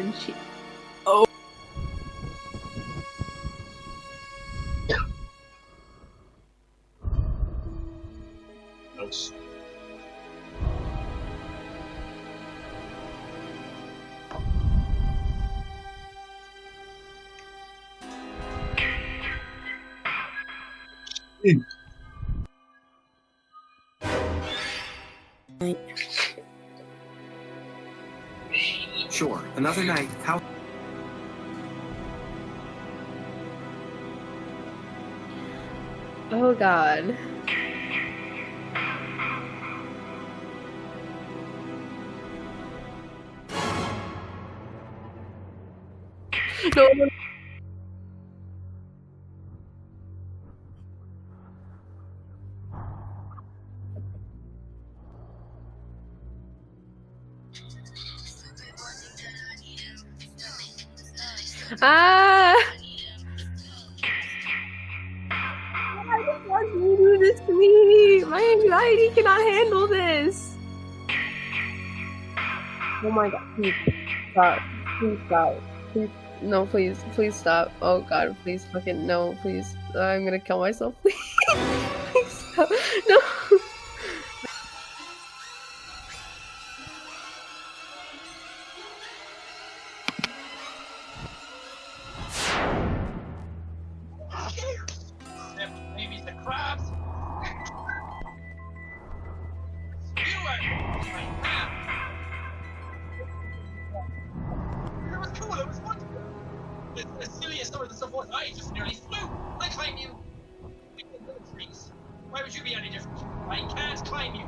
and she. Oh. Nice. Sure, another night. How? Oh God. No, no. Ah! Why the fuck do you do this to me? My anxiety cannot handle this. Oh my God! Please stop! Please stop! Please, no! Please, please stop! Oh God! Please fucking no! Please! I'm gonna kill myself! Please! Please stop! No! Maybe the crabs. It was cool. It was fun. As silly as some of the stuff was, I just nearly flew. I climb you. Trees. Why would you be any different? I can't climb you.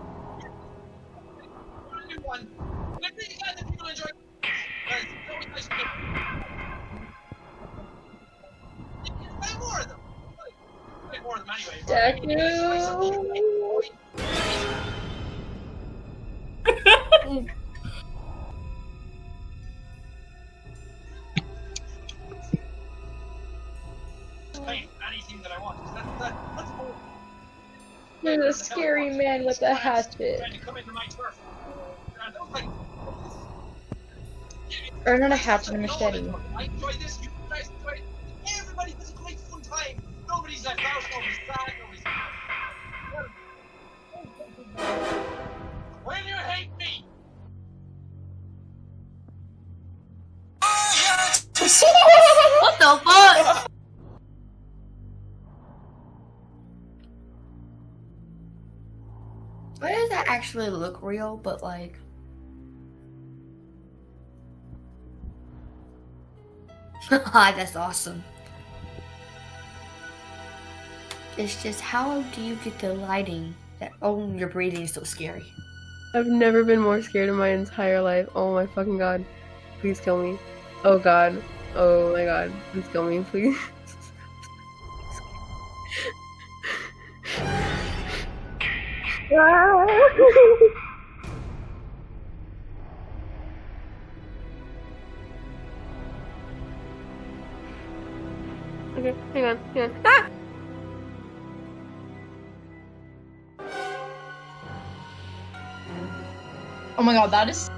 You're one. And I'm really glad that people enjoy it. Because it's always nice to get more of them. More of them anyway. Anything that I want. That's more. There's a scary man with a hatchet. Trying to come into my turf. And those, like, Or not a hatchet, a machete. I enjoy this. You guys enjoy it. Everybody has a great fun time. Nobody's left out. Nobody's sad. Nobody's. When you hate me. What the fuck? Why does that actually look real, but like... That's awesome. It's just, how do you get the lighting that, oh, your breathing is so scary. I've never been more scared in my entire life. Oh my fucking God. Please kill me. Oh God. Oh my God. Please kill me, please. Okay, hang on, hang on. Ah! Oh my God, that is